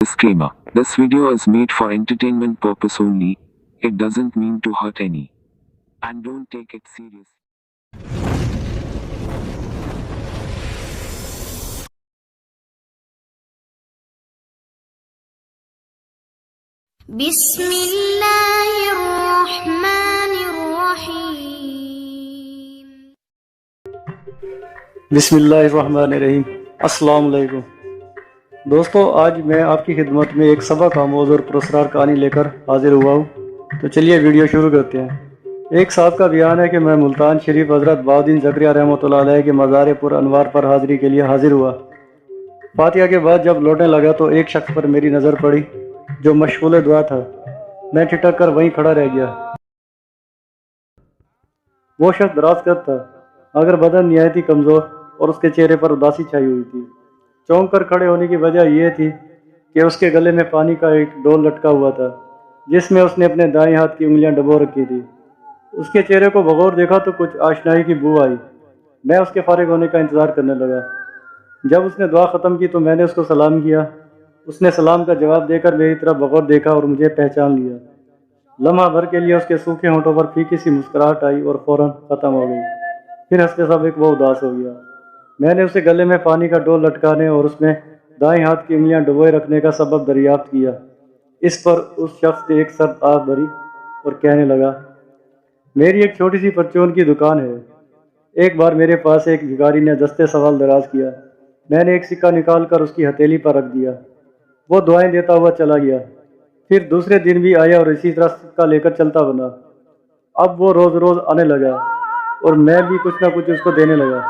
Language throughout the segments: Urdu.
Disclaimer: this video is made for entertainment purpose only. It doesn't mean to hurt any. And don't take it serious. بسم اللہ الرحمن الرحیم۔ بسم اللہ الرحمن الرحیم۔ السلام علیکم دوستو، آج میں آپ کی خدمت میں ایک سبق آموز اور پراسرار کہانی لے کر حاضر ہوا ہوں۔ تو چلیے ویڈیو شروع کرتے ہیں۔ ایک صاحب کا بیان ہے کہ میں ملتان شریف حضرت بہاؤالدین زکریا رحمۃ اللہ علیہ کے مزار پر انوار پر حاضری کے لیے حاضر ہوا۔ فاتحہ کے بعد جب لوٹنے لگا تو ایک شخص پر میری نظر پڑی جو مشغول دعا تھا۔ میں ٹھٹک کر وہیں کھڑا رہ گیا۔ وہ شخص دراز قد تھا، مگر بدن نہایت ہی کمزور اور اس کے چہرے پر اداسی چھائی ہوئی تھی۔ چونک کر کھڑے ہونے کی وجہ یہ تھی کہ اس کے گلے میں پانی کا ایک ڈول لٹکا ہوا تھا جس میں اس نے اپنے دائیں ہاتھ کی انگلیاں ڈبو رکھی تھی۔ اس کے چہرے کو بغور دیکھا تو کچھ آشنائی کی بو آئی۔ میں اس کے فارغ ہونے کا انتظار کرنے لگا۔ جب اس نے دعا ختم کی تو میں نے اس کو سلام کیا۔ اس نے سلام کا جواب دے کر میری طرف بغور دیکھا اور مجھے پہچان لیا۔ لمحہ بھر کے لیے اس کے سوکھے ہونٹوں پر پھیکی سی مسکراہٹ آئی اور فوراً ختم ہو گئی۔ پھر ہنستے سابق وہ اداس ہو گیا۔ میں نے اسے گلے میں پانی کا ڈول لٹکانے اور اس میں دائیں ہاتھ کی انگلیاں ڈبوئے رکھنے کا سبب دریافت کیا۔ اس پر اس شخص نے ایک سرد آہ بھری اور کہنے لگا، میری ایک چھوٹی سی پرچون کی دکان ہے۔ ایک بار میرے پاس ایک بھکاری نے دستے سوال دراز کیا۔ میں نے ایک سکہ نکال کر اس کی ہتھیلی پر رکھ دیا۔ وہ دعائیں دیتا ہوا چلا گیا۔ پھر دوسرے دن بھی آیا اور اسی طرح سکہ لے کر چلتا بنا۔ اب وہ روز روز آنے لگا اور میں بھی کچھ نہ کچھ اس کو دینے لگا۔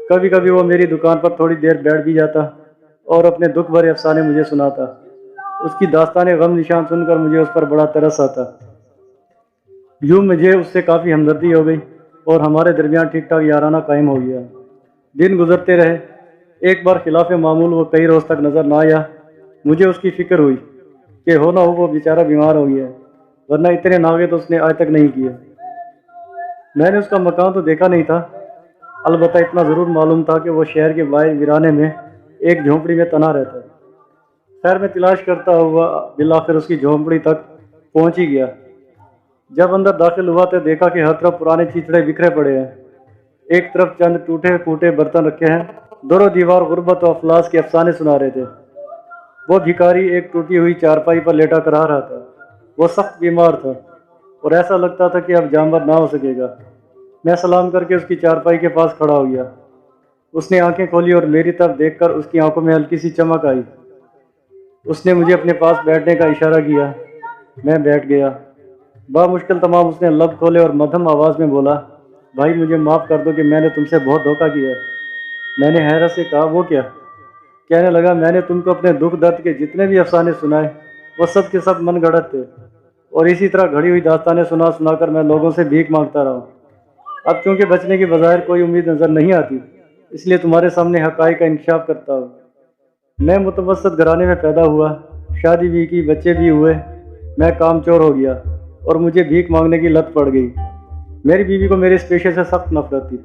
کبھی کبھی وہ میری دکان پر تھوڑی دیر بیٹھ بھی جاتا اور اپنے دکھ بھرے افسانے مجھے سناتا۔ اس کی داستان غم نشان سن کر مجھے اس پر بڑا ترس آتا۔ یوں مجھے اس سے کافی ہمدردی ہو گئی اور ہمارے درمیان ٹھیک ٹھاک یارانہ قائم ہو گیا۔ دن گزرتے رہے۔ ایک بار خلاف معمول وہ کئی روز تک نظر نہ آیا۔ مجھے اس کی فکر ہوئی کہ ہو نہ ہو وہ بیچارہ بیمار ہو گیا ہے، ورنہ اتنے ناغے تو اس نے آج تک نہیں کیے۔ میں نے اس کا مکان تو دیکھا نہیں تھا، البتہ اتنا ضرور معلوم تھا کہ وہ شہر کے باہر ویرانے میں ایک جھونپڑی میں تنہا رہتا ہے۔ خیر میں تلاش کرتا ہوا بالآخر اس کی جھونپڑی تک پہنچ ہی گیا۔ جب اندر داخل ہوا تو دیکھا کہ ہر طرف پرانے چیچڑے بکھرے پڑے ہیں۔ ایک طرف چند ٹوٹے پھوٹے برتن رکھے ہیں۔ دورو دیوار غربت و افلاس کے افسانے سنا رہے تھے۔ وہ بھکاری ایک ٹوٹی ہوئی چارپائی پر لیٹا کر آ رہا تھا۔ وہ سخت بیمار تھا اور ایسا لگتا تھا کہ اب جانور نہ ہو سکے گا۔ میں سلام کر کے اس کی چارپائی کے پاس کھڑا ہو گیا۔ اس نے آنکھیں کھولی اور میری طرف دیکھ کر اس کی آنکھوں میں ہلکی سی چمک آئی۔ اس نے مجھے اپنے پاس بیٹھنے کا اشارہ کیا۔ میں بیٹھ گیا۔ بامشکل تمام اس نے لب کھولے اور مدھم آواز میں بولا، بھائی مجھے معاف کر دو کہ میں نے تم سے بہت دھوکہ کیا ہے۔ میں نے حیرت سے کہا، وہ کیا؟ کہنے لگا، میں نے تم کو اپنے دکھ درد کے جتنے بھی افسانے سنائے وہ سب کے سب من گھڑت تھے، اور اسی طرح گھڑی ہوئی داستانیں سنا سنا کر میں لوگوں سے بھیک مانگتا رہا۔ اب چونکہ بچنے کی بظاہر کوئی امید نظر نہیں آتی، اس لیے تمہارے سامنے حقائق کا انکشاف کرتا ہوں۔ میں متوسط گھرانے میں پیدا ہوا، شادی بھی کی، بچے بھی ہوئے۔ میں کام چور ہو گیا اور مجھے بھیک مانگنے کی لت پڑ گئی۔ میری بیوی کو میرے اس پیشے سے سخت نفرت تھی۔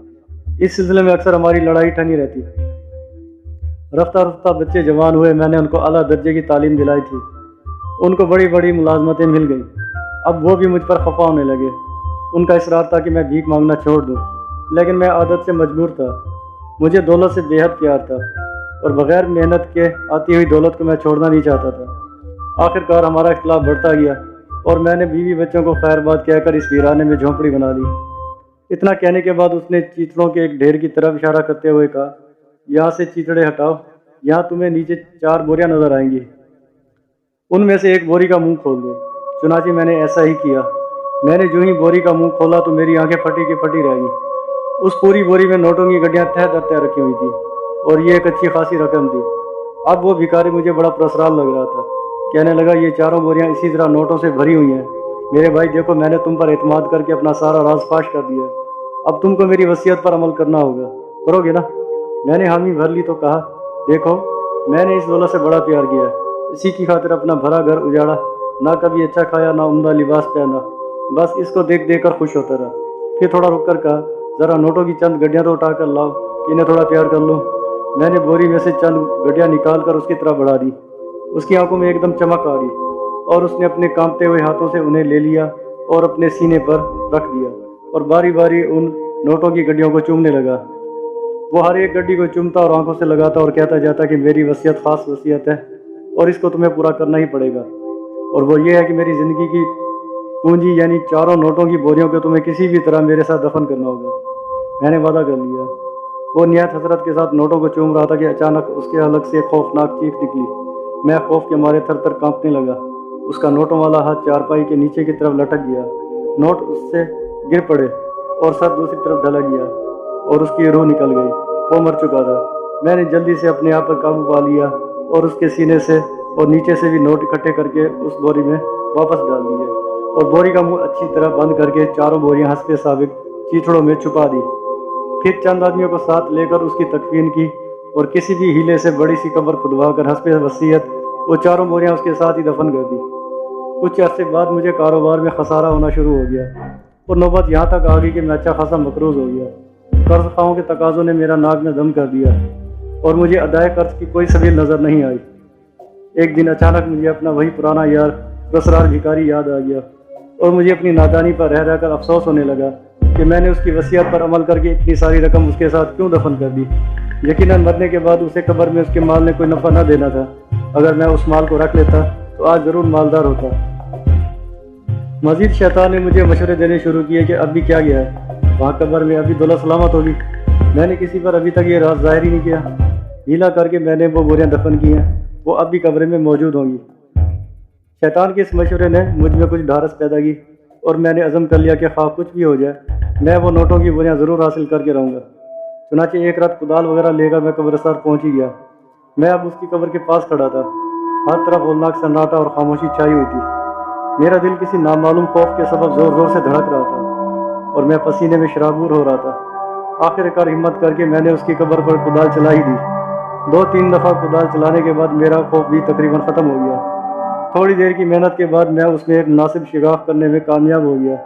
اس سلسلے میں اکثر ہماری لڑائی ٹھنی رہتی۔ رفتہ رفتہ بچے جوان ہوئے۔ میں نے ان کو اعلیٰ درجے کی تعلیم دلائی تھی۔ ان کو بڑی بڑی ملازمتیں مل گئیں۔ اب وہ بھی مجھ پر خفا ہونے لگے۔ ان کا اصرار تھا کہ میں بھیک مانگنا چھوڑ دوں، لیکن میں عادت سے مجبور تھا۔ مجھے دولت سے بے حد پیار تھا اور بغیر محنت کے آتی ہوئی دولت کو میں چھوڑنا نہیں چاہتا تھا۔ آخر کار ہمارا اختلاف بڑھتا گیا اور میں نے بیوی بچوں کو خیر بات کہہ کر اس ویرانے میں جھونپڑی بنا لی۔ اتنا کہنے کے بعد اس نے چیچڑوں کے ایک ڈھیر کی طرف اشارہ کرتے ہوئے کہا، یہاں سے چیچڑے ہٹاؤ، یہاں تمہیں نیچے 4 بوریاں نظر آئیں گی، ان میں سے ایک بوری کا منہ کھول دو۔ چنانچہ میں نے ایسا ہی کیا۔ میں نے جو ہی بوری کا منہ کھولا تو میری آنکھیں پھٹی کی پھٹی رہ گئیں۔ اس پوری بوری میں نوٹوں کی گڈیاں تہہ در تہہ رکھی ہوئی تھی اور یہ ایک اچھی خاصی رقم تھی۔ اب وہ بھکاری مجھے بڑا پرسرار لگ رہا تھا۔ کہنے لگا، یہ 4 بوریاں اسی طرح نوٹوں سے بھری ہوئی ہیں۔ میرے بھائی دیکھو، میں نے تم پر اعتماد کر کے اپنا سارا راز فاش کر دیا۔ اب تم کو میری وصیت پر عمل کرنا ہوگا، کرو گے نا؟ میں نے حامی بھر لی تو کہا، دیکھو میں نے اس دولت سے بڑا پیار کیا ہے، اسی کی خاطر اپنا بھرا گھر اجاڑا، نہ کبھی اچھا کھایا نہ عمدہ لباس پہنا، بس اس کو دیکھ دیکھ کر خوش ہوتا رہا۔ پھر تھوڑا رک کر کہا، ذرا نوٹوں کی چند گڈیاں تو اٹھا کر لاؤ کہ انہیں تھوڑا پیار کر لوں۔ میں نے بوری میں سے چند گڈیاں نکال کر اس کی طرف بڑھا دی۔ اس کی آنکھوں میں ایک دم چمک آ گئی اور اس نے اپنے کانپتے ہوئے ہاتھوں سے انہیں لے لیا اور اپنے سینے پر رکھ دیا اور باری باری ان نوٹوں کی گڈیوں کو چومنے لگا۔ وہ ہر ایک گڈی کو چومتا اور آنکھوں سے لگاتا اور کہتا جاتا کہ میری وصیت خاص وصیت ہے اور اس کو تمہیں پورا کرنا ہی پڑے گا، اور وہ یہ ہے کہ میری زندگی کی پونجی یعنی 4 نوٹوں کی بوریوں کو تمہیں کسی بھی طرح میرے ساتھ دفن کرنا ہوگا۔ میں نے وعدہ کر لیا۔ وہ نہایت حسرت کے ساتھ نوٹوں کو چوم رہا تھا کہ اچانک اس کے حلق سے خوفناک چیخ نکلی۔ میں خوف کے مارے تھر تھر کانپنے لگا۔ اس کا نوٹوں والا ہاتھ چارپائی کے نیچے کی طرف لٹک گیا، نوٹ اس سے گر پڑے اور سر دوسری طرف ڈھلا گیا اور اس کی روح نکل گئی۔ وہ مر چکا تھا۔ میں نے جلدی سے اپنے آپ پر قابو پا لیا اور اس کے سینے سے اور نیچے سے بھی نوٹ اکٹھے کر کے اس بوری میں واپس ڈال دیے اور بوری کا منہ اچھی طرح بند کر کے 4 بوریاں حسب سابق چیتڑوں میں چھپا دی۔ پھر چند آدمیوں کو ساتھ لے کر اس کی تکفین کی اور کسی بھی ہیلے سے بڑی سی قبر کھدوا کر حسب وصیت وہ 4 بوریاں اس کے ساتھ ہی دفن کر دی۔ کچھ عرصے بعد مجھے کاروبار میں خسارہ ہونا شروع ہو گیا اور نوبت یہاں تک آ گئی کہ میں اچھا خاصا مقروض ہو گیا۔ قرض خواہوں کے تقاضوں نے میرا ناک میں دم کر دیا اور مجھے ادائے قرض کی کوئی سبیل نظر نہیں آئی۔ ایک دن اچانک مجھے اپنا وہی پرانا یار رسرار بھکاری یاد آ گیا اور مجھے اپنی نادانی پر رہ کر افسوس ہونے لگا کہ میں نے اس کی وصیت پر عمل کر کے اتنی ساری رقم اس کے ساتھ کیوں دفن کر دی۔ یقیناً مرنے کے بعد اسے قبر میں اس کے مال نے کوئی نفع نہ دینا تھا۔ اگر میں اس مال کو رکھ لیتا تو آج ضرور مالدار ہوتا۔ مزید شیطان نے مجھے مشورے دینے شروع کیے کہ اب بھی کیا گیا ہے، وہاں قبر میں ابھی دولت سلامت ہوگی۔ میں نے کسی پر ابھی تک یہ راز ظاہر ہی نہیں کیا۔ ہیلا کر کے میں نے وہ بوریاں دفن کی ہیں، وہ اب بھی قبر میں موجود ہوں گی۔ شیطان کے اس مشورے نے مجھ میں کچھ ڈھارس پیدا کی اور میں نے عزم کر لیا کہ خواہ کچھ بھی ہو جائے میں وہ نوٹوں کی بوریاں ضرور حاصل کر کے رہوں گا۔ چنانچہ ایک رات کدال وغیرہ لے کر میں قبرستان پہنچ ہی گیا۔ میں اب اس کی قبر کے پاس کھڑا تھا۔ ہر طرف ہولناک سناٹا اور خاموشی چھائی ہوئی تھی۔ میرا دل کسی نامعلوم خوف کے سبب زور زور سے دھڑک رہا تھا اور میں پسینے میں شرابور ہو رہا تھا۔ آخر کار ہمت کر کے میں نے اس کی قبر پر کدال چلا ہی دی۔ 2-3 دفعہ کدال چلانے کے بعد میرا خوف بھی تقریباً ختم ہو گیا۔ تھوڑی دیر کی محنت کے بعد میں اس میں ایک مناسب شگاف کرنے میں کامیاب ہو گیا۔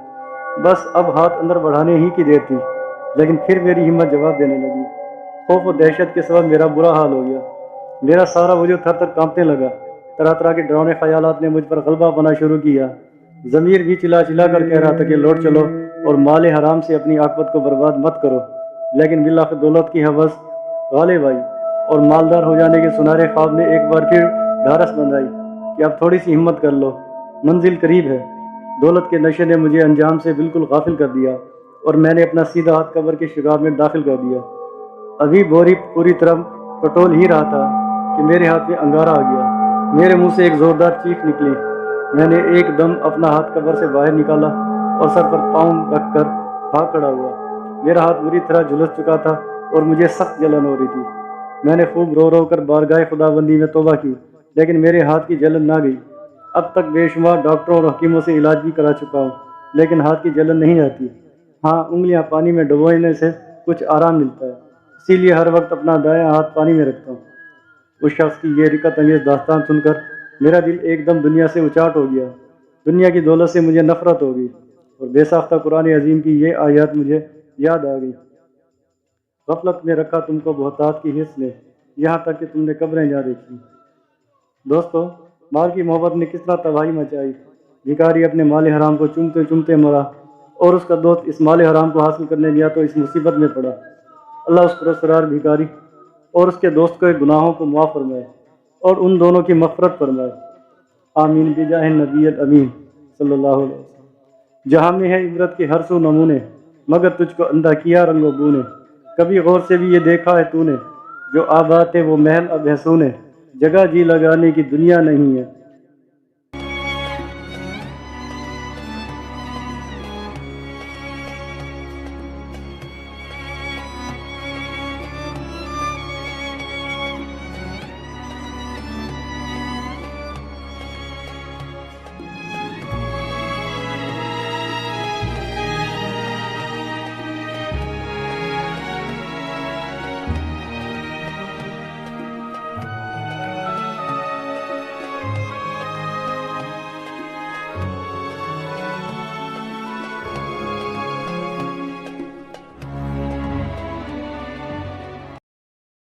بس اب ہاتھ اندر بڑھانے ہی کی دیر تھی، لیکن پھر میری ہمت جواب دینے لگی۔ خوف و دہشت کے سبب میرا برا حال ہو گیا۔ میرا سارا وجود تھر تھر کانپنے لگا۔ طرح طرح کے ڈراؤنے خیالات نے مجھ پر غلبہ پانا شروع کیا۔ ضمیر بھی چلا چلا کر کہہ رہا تھا کہ لوٹ چلو اور مال حرام سے اپنی عاقبت کو برباد مت کرو، لیکن بالآخر دولت کی ہوس غالب آئی اور مالدار ہو جانے کے سنہرے خواب نے ایک بار پھر ڈھارس بندھائی کہ اب تھوڑی سی ہمت کر لو، منزل قریب ہے۔ دولت کے نشے نے مجھے انجام سے بالکل غافل کر دیا اور میں نے اپنا سیدھا ہاتھ قبر کے شگاف میں داخل کر دیا۔ ابھی بوری پوری طرح پٹول ہی رہا تھا کہ میرے ہاتھ میں انگارہ آ گیا۔ میرے منہ سے ایک زوردار چیخ نکلی۔ میں نے ایک دم اپنا ہاتھ قبر سے باہر نکالا اور سر پر پاؤں رکھ کر بھاگ کھڑا ہوا۔ میرا ہاتھ بری طرح جھلس چکا تھا اور مجھے سخت جلن ہو رہی تھی۔ میں نے خوب رو رو کر بارگاہ خدا بندی میں توبہ کی، لیکن میرے ہاتھ کی جلن نہ گئی۔ اب تک بے شمار ڈاکٹروں اور حکیموں سے علاج بھی کرا چکا ہوں، لیکن ہاتھ کی جلن نہیں آتی۔ ہاں، انگلیاں پانی میں ڈبونے سے کچھ آرام ملتا ہے، اسی لیے ہر وقت اپنا دایاں ہاتھ پانی میں رکھتا ہوں۔ اس شخص کی یہ رکت انگیز داستان سن کر میرا دل ایک دم دنیا سے اچاٹ ہو گیا۔ دنیا کی دولت سے مجھے نفرت ہو گئی اور بے ساختہ قرآن عظیم کی یہ آیات مجھے یاد آ گئی۔ غفلت میں رکھا تم کو بہتات کی حص نے، یہاں تک کہ تم نے قبریں جا دیکھی۔ دوستو، مال کی محبت نے کس طرح تباہی مچائی۔ بھکاری اپنے مال حرام کو چومتے چومتے مرا اور اس کا دوست اس مال حرام کو حاصل کرنے گیا تو اس مصیبت میں پڑا۔ اللہ اس پرسرار بھکاری اور اس کے دوست کے گناہوں کو معاف فرمائے اور ان دونوں کی مغفرت فرمائے۔ آمین بجاہ نبی الامین صلی اللہ علیہ وسلم۔ جہاں میں ہے عبرت کے ہر سو نمونے، مگر تجھ کو اندھا کیا رنگ و بو نے۔ کبھی غور سے بھی یہ دیکھا ہے تو نے، جو آباد ہے وہ محل اب ہے سونے۔ جگہ جی لگانے کی دنیا نہیں ہے،